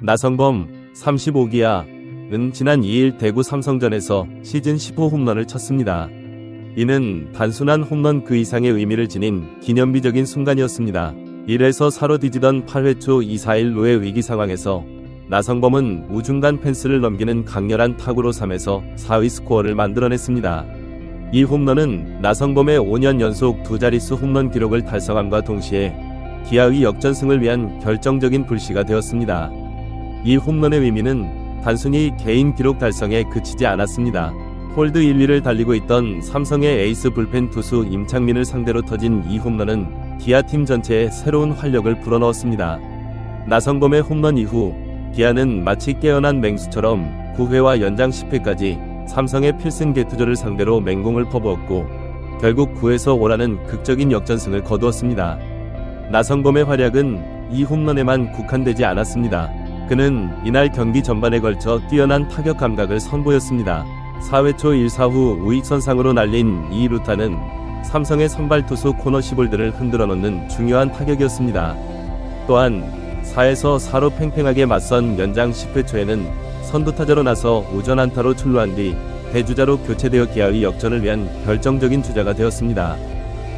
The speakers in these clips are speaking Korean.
나성범 35기야는 지난 2일 대구 삼성전에서 시즌 10호 홈런을 쳤습니다. 이는 단순한 홈런 그 이상의 의미를 지닌 기념비적인 순간이었습니다. 1에서 4로 뒤지던 8회 초 2-4-1로의 위기 상황에서 나성범은 우중간 펜스를 넘기는 강렬한 타구로 3에서 4위 스코어를 만들어냈습니다. 이 홈런은 나성범의 5년 연속 두 자릿수 홈런 기록을 달성함과 동시에 기아의 역전승을 위한 결정적인 불씨가 되었습니다. 이 홈런의 의미는 단순히 개인 기록 달성에 그치지 않았습니다. 홀드 1위를 달리고 있던 삼성의 에이스 불펜 투수 임창민을 상대로 터진 이 홈런은 기아팀 전체에 새로운 활력을 불어넣었습니다. 나성범의 홈런 이후 기아는 마치 깨어난 맹수처럼 9회와 연장 10회까지 삼성의 필승 개투조를 상대로 맹공을 퍼부었고 결국 9에서 5라는 극적인 역전승을 거두었습니다. 나성범의 활약은 이 홈런에만 국한되지 않았습니다. 그는 이날 경기 전반에 걸쳐 뛰어난 타격 감각을 선보였습니다. 4회 초 1-4후 우익선상으로 날린 이 루타는 삼성의 선발 투수 코너 시볼드를 흔들어 놓는 중요한 타격이었습니다. 또한 4에서 4로 팽팽하게 맞선 연장 10회 초에는 선두타자로 나서 우전 안타로 출루한 뒤 대주자로 교체되어 기아의 역전을 위한 결정적인 주자가 되었습니다.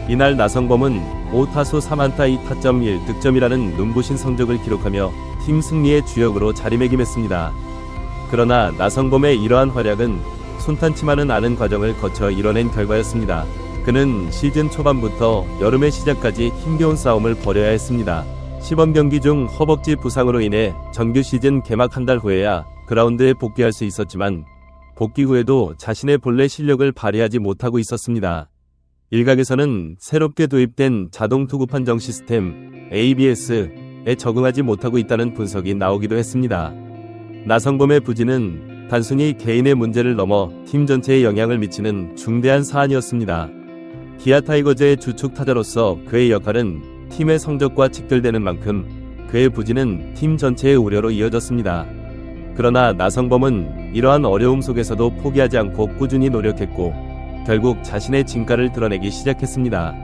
이날 나성범은 5타수 3안타 2타점 1득점이라는 눈부신 성적을 기록하며 팀 승리의 주역으로 자리매김했습니다. 그러나 나성범의 이러한 활약은 순탄치만은 않은 과정을 거쳐 이뤄낸 결과였습니다. 그는 시즌 초반부터 여름의 시작까지 힘겨운 싸움을 벌여야 했습니다. 시범 경기 중 허벅지 부상으로 인해 정규 시즌 개막 한 달 후에야 그라운드에 복귀할 수 있었지만 복귀 후에도 자신의 본래 실력을 발휘하지 못하고 있었습니다. 일각에서는 새롭게 도입된 자동 투구 판정 시스템 ABS에 적응하지 못하고 있다는 분석이 나오기도 했습니다. 나성범의 부진은 단순히 개인의 문제를 넘어 팀 전체에 영향을 미치는 중대한 사안이었습니다. 기아 타이거즈의 주축 타자로서 그의 역할은 팀의 성적과 직결되는 만큼 그의 부진은 팀 전체의 우려로 이어졌습니다. 그러나 나성범은 이러한 어려움 속에서도 포기하지 않고 꾸준히 노력했고 결국 자신의 진가를 드러내기 시작했습니다.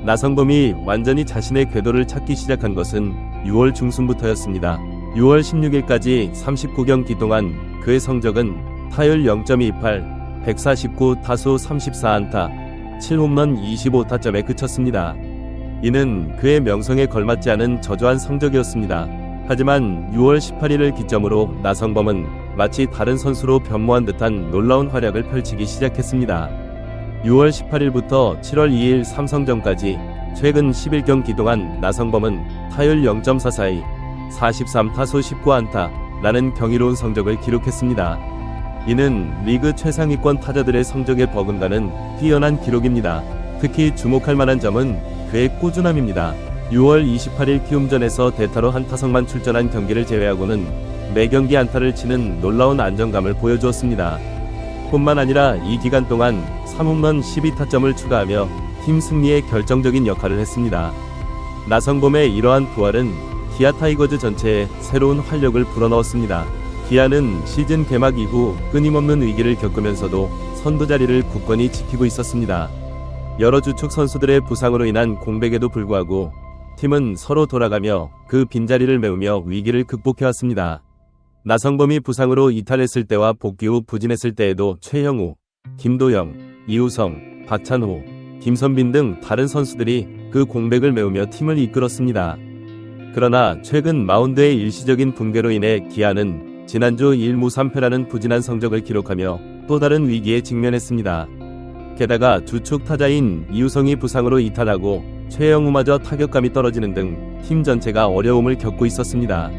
나성범이 완전히 자신의 궤도를 찾기 시작한 것은 6월 중순부터였습니다. 6월 16일까지 39경기 동안 그의 성적은 타율 0.28, 149타수 34안타, 7홈런 25타점에 그쳤습니다. 이는 그의 명성에 걸맞지 않은 저조한 성적이었습니다. 하지만 6월 18일을 기점으로 나성범은 마치 다른 선수로 변모한 듯한 놀라운 활약을 펼치기 시작했습니다. 6월 18일부터 7월 2일 삼성전까지 최근 11경기 동안 나성범은 타율 0.442, 43타수 19안타 라는 경이로운 성적을 기록했습니다. 이는 리그 최상위권 타자들의 성적에 버금가는 뛰어난 기록입니다. 특히 주목할 만한 점은 그의 꾸준함입니다. 6월 28일 키움전에서 대타로 한 타석만 출전한 경기를 제외하고는 매 경기 안타를 치는 놀라운 안정감을 보여주었습니다. 뿐만 아니라 이 기간 동안 3홈런 12타점을 추가하며 팀 승리에 결정적인 역할을 했습니다. 나성범의 이러한 부활은 기아 타이거즈 전체에 새로운 활력을 불어넣었습니다. 기아는 시즌 개막 이후 끊임없는 위기를 겪으면서도 선두 자리를 굳건히 지키고 있었습니다. 여러 주축 선수들의 부상으로 인한 공백에도 불구하고 팀은 서로 돌아가며 그 빈자리를 메우며 위기를 극복해왔습니다. 나성범이 부상으로 이탈했을 때와 복귀 후 부진했을 때에도 최형우, 김도영, 이우성, 박찬호, 김선빈 등 다른 선수들이 그 공백을 메우며 팀을 이끌었습니다. 그러나 최근 마운드의 일시적인 붕괴로 인해 기아는 지난주 1무 3패라는 부진한 성적을 기록하며 또 다른 위기에 직면했습니다. 게다가 주축 타자인 이우성이 부상으로 이탈하고 최영우마저 타격감이 떨어지는 등 팀 전체가 어려움을 겪고 있었습니다.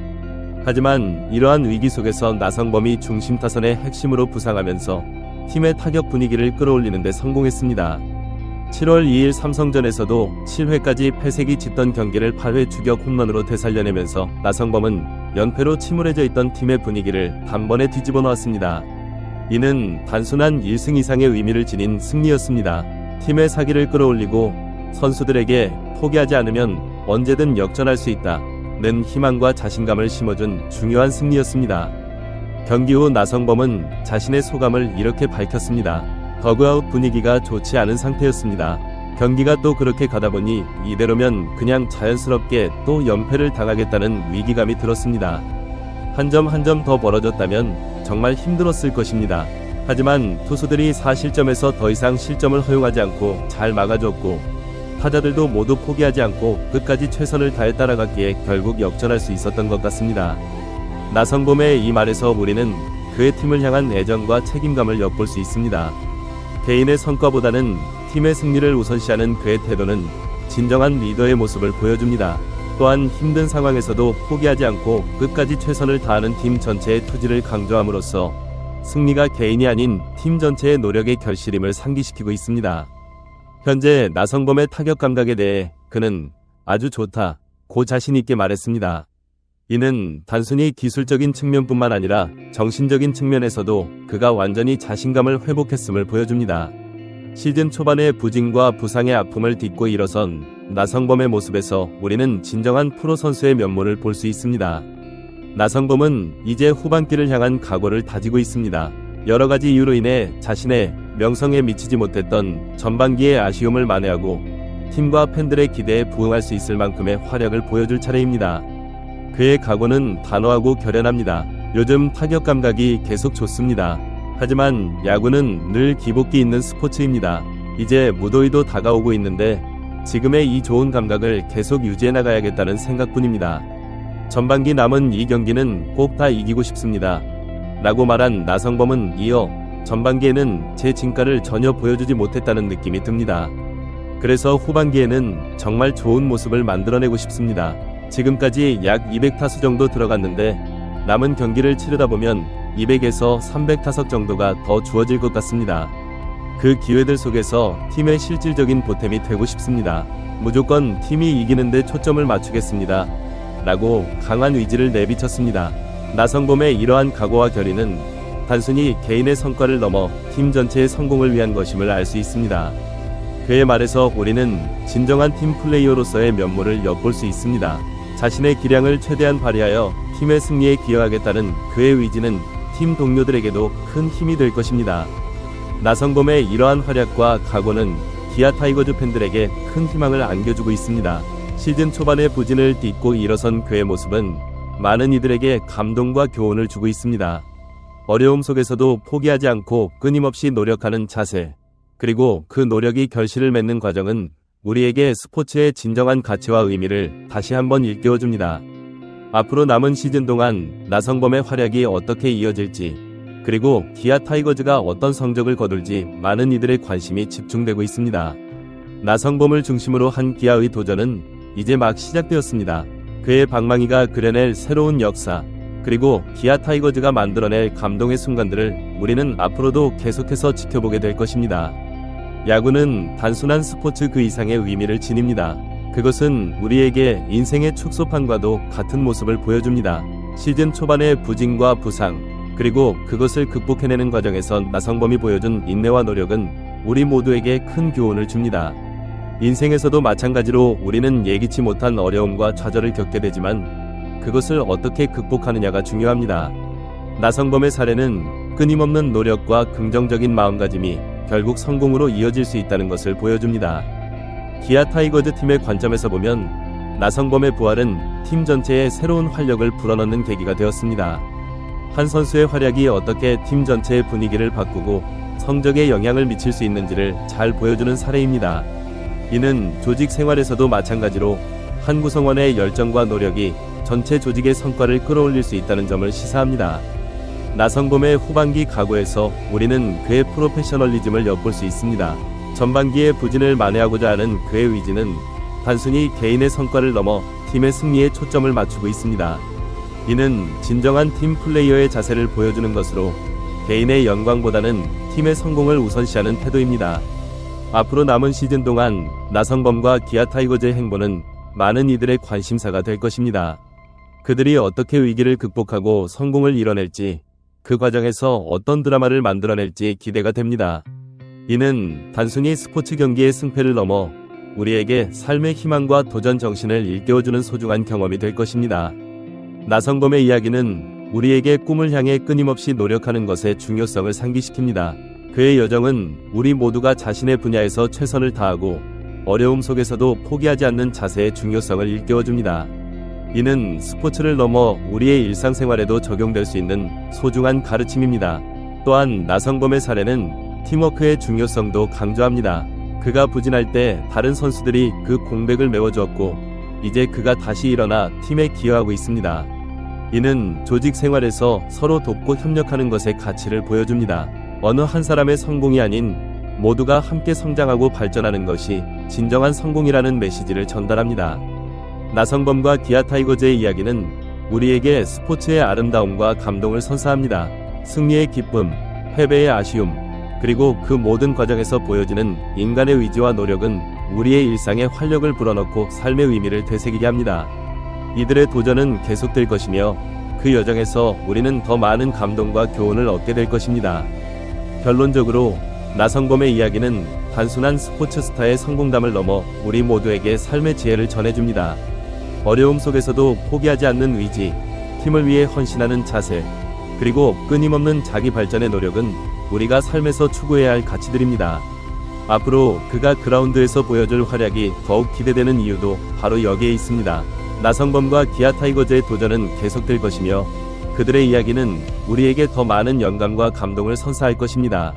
하지만 이러한 위기 속에서 나성범이 중심 타선의 핵심으로 부상하면서 팀의 타격 분위기를 끌어올리는 데 성공했습니다. 7월 2일 삼성전에서도 7회까지 패색이 짙던 경기를 8회 추격 홈런으로 되살려내면서 나성범은 연패로 침울해져 있던 팀의 분위기를 단번에 뒤집어 놓았습니다. 이는 단순한 1승 이상의 의미를 지닌 승리였습니다. 팀의 사기를 끌어올리고 선수들에게 포기하지 않으면 언제든 역전할 수 있다는 희망과 자신감을 심어준 중요한 승리였습니다. 경기 후 나성범은 자신의 소감을 이렇게 밝혔습니다. 더그아웃 분위기가 좋지 않은 상태였습니다. 경기가 또 그렇게 가다 보니 이대로면 그냥 자연스럽게 또 연패를 당하겠다는 위기감이 들었습니다. 한 점 한 점 더 벌어졌다면 정말 힘들었을 것입니다. 하지만 투수들이 4실점에서 더 이상 실점을 허용하지 않고 잘 막아줬고 타자들도 모두 포기하지 않고 끝까지 최선을 다해 따라갔기에 결국 역전할 수 있었던 것 같습니다. 나성범의 이 말에서 우리는 그의 팀을 향한 애정과 책임감을 엿볼 수 있습니다. 개인의 성과보다는 팀의 승리를 우선시하는 그의 태도는 진정한 리더의 모습을 보여줍니다. 또한 힘든 상황에서도 포기하지 않고 끝까지 최선을 다하는 팀 전체의 투지를 강조함으로써 승리가 개인이 아닌 팀 전체의 노력의 결실임을 상기시키고 있습니다. 현재 나성범의 타격 감각에 대해 그는 아주 좋다고 자신있게 말했습니다. 이는 단순히 기술적인 측면뿐만 아니라 정신적인 측면에서도 그가 완전히 자신감을 회복했음을 보여줍니다. 시즌 초반의 부진과 부상의 아픔을 딛고 일어선 나성범의 모습에서 우리는 진정한 프로 선수의 면모를 볼 수 있습니다. 나성범은 이제 후반기를 향한 각오를 다지고 있습니다. 여러 가지 이유로 인해 자신의 명성에 미치지 못했던 전반기의 아쉬움을 만회하고 팀과 팬들의 기대에 부응할 수 있을 만큼의 활약을 보여줄 차례입니다. 그의 각오는 단호하고 결연합니다. 요즘 타격 감각이 계속 좋습니다. 하지만 야구는 늘 기복기 있는 스포츠입니다. 이제 무더위도 다가오고 있는데 지금의 이 좋은 감각을 계속 유지해 나가야겠다는 생각뿐입니다. 전반기 남은 이 경기는 꼭 다 이기고 싶습니다. 라고 말한 나성범은 이어 전반기에는 제 진가를 전혀 보여주지 못했다는 느낌이 듭니다. 그래서 후반기에는 정말 좋은 모습을 만들어내고 싶습니다. 지금까지 약 200타수 정도 들어갔는데 남은 경기를 치르다 보면 200에서 300타석 정도가 더 주어질 것 같습니다. 그 기회들 속에서 팀의 실질적인 보탬이 되고 싶습니다. 무조건 팀이 이기는데 초점을 맞추겠습니다. 라고 강한 의지를 내비쳤습니다. 나성범의 이러한 각오와 결의는 단순히 개인의 성과를 넘어 팀 전체의 성공을 위한 것임을 알 수 있습니다. 그의 말에서 우리는 진정한 팀 플레이어로서의 면모를 엿볼 수 있습니다. 자신의 기량을 최대한 발휘하여 팀의 승리에 기여하겠다는 그의 의지는 팀 동료들에게도 큰 힘이 될 것입니다. 나성범의 이러한 활약과 각오는 기아 타이거즈 팬들에게 큰 희망을 안겨주고 있습니다. 시즌 초반의 부진을 딛고 일어선 그의 모습은 많은 이들에게 감동과 교훈을 주고 있습니다. 어려움 속에서도 포기하지 않고 끊임없이 노력하는 자세, 그리고 그 노력이 결실을 맺는 과정은 우리에게 스포츠의 진정한 가치와 의미를 다시 한번 일깨워줍니다. 앞으로 남은 시즌 동안 나성범의 활약이 어떻게 이어질지, 그리고 기아 타이거즈가 어떤 성적을 거둘지 많은 이들의 관심이 집중되고 있습니다. 나성범을 중심으로 한 기아의 도전은 이제 막 시작되었습니다. 그의 방망이가 그려낼 새로운 역사, 그리고 기아 타이거즈가 만들어낼 감동의 순간들을 우리는 앞으로도 계속해서 지켜보게 될 것입니다. 야구는 단순한 스포츠 그 이상의 의미를 지닙니다. 그것은 우리에게 인생의 축소판과도 같은 모습을 보여줍니다. 시즌 초반의 부진과 부상, 그리고 그것을 극복해내는 과정에서 나성범이 보여준 인내와 노력은 우리 모두에게 큰 교훈을 줍니다. 인생에서도 마찬가지로 우리는 예기치 못한 어려움과 좌절을 겪게 되지만 그것을 어떻게 극복하느냐가 중요합니다. 나성범의 사례는 끊임없는 노력과 긍정적인 마음가짐이 결국 성공으로 이어질 수 있다는 것을 보여줍니다. 기아 타이거즈 팀의 관점에서 보면 나성범의 부활은 팀 전체에 새로운 활력을 불어넣는 계기가 되었습니다. 한 선수의 활약이 어떻게 팀 전체의 분위기를 바꾸고 성적에 영향을 미칠 수 있는지를 잘 보여주는 사례입니다. 이는 조직 생활에서도 마찬가지로 한 구성원의 열정과 노력이 전체 조직의 성과를 끌어올릴 수 있다는 점을 시사합니다. 나성범의 후반기 각오에서 우리는 그의 프로페셔널리즘을 엿볼 수 있습니다. 전반기의 부진을 만회하고자 하는 그의 의지는 단순히 개인의 성과를 넘어 팀의 승리에 초점을 맞추고 있습니다. 이는 진정한 팀 플레이어의 자세를 보여주는 것으로 개인의 영광보다는 팀의 성공을 우선시하는 태도입니다. 앞으로 남은 시즌 동안 나성범과 기아 타이거즈의 행보는 많은 이들의 관심사가 될 것입니다. 그들이 어떻게 위기를 극복하고 성공을 이뤄낼지, 그 과정에서 어떤 드라마를 만들어낼지 기대가 됩니다. 이는 단순히 스포츠 경기의 승패를 넘어 우리에게 삶의 희망과 도전 정신을 일깨워주는 소중한 경험이 될 것입니다. 나성범의 이야기는 우리에게 꿈을 향해 끊임없이 노력하는 것의 중요성을 상기시킵니다. 그의 여정은 우리 모두가 자신의 분야에서 최선을 다하고 어려움 속에서도 포기하지 않는 자세의 중요성을 일깨워줍니다. 이는 스포츠를 넘어 우리의 일상생활에도 적용될 수 있는 소중한 가르침입니다. 또한 나성범의 사례는 팀워크의 중요성도 강조합니다. 그가 부진할 때 다른 선수들이 그 공백을 메워주었고 이제 그가 다시 일어나 팀에 기여하고 있습니다. 이는 조직 생활에서 서로 돕고 협력하는 것의 가치를 보여줍니다. 어느 한 사람의 성공이 아닌 모두가 함께 성장하고 발전하는 것이 진정한 성공이라는 메시지를 전달합니다. 나성범과 기아 타이거즈의 이야기는 우리에게 스포츠의 아름다움과 감동을 선사합니다. 승리의 기쁨, 패배의 아쉬움, 그리고 그 모든 과정에서 보여지는 인간의 의지와 노력은 우리의 일상에 활력을 불어넣고 삶의 의미를 되새기게 합니다. 이들의 도전은 계속될 것이며 그 여정에서 우리는 더 많은 감동과 교훈을 얻게 될 것입니다. 결론적으로 나성범의 이야기는 단순한 스포츠 스타의 성공담을 넘어 우리 모두에게 삶의 지혜를 전해줍니다. 어려움 속에서도 포기하지 않는 의지, 팀을 위해 헌신하는 자세, 그리고 끊임없는 자기 발전의 노력은 우리가 삶에서 추구해야 할 가치들입니다. 앞으로 그가 그라운드에서 보여줄 활약이 더욱 기대되는 이유도 바로 여기에 있습니다. 나성범과 기아 타이거즈의 도전은 계속될 것이며 그들의 이야기는 우리에게 더 많은 영감과 감동을 선사할 것입니다.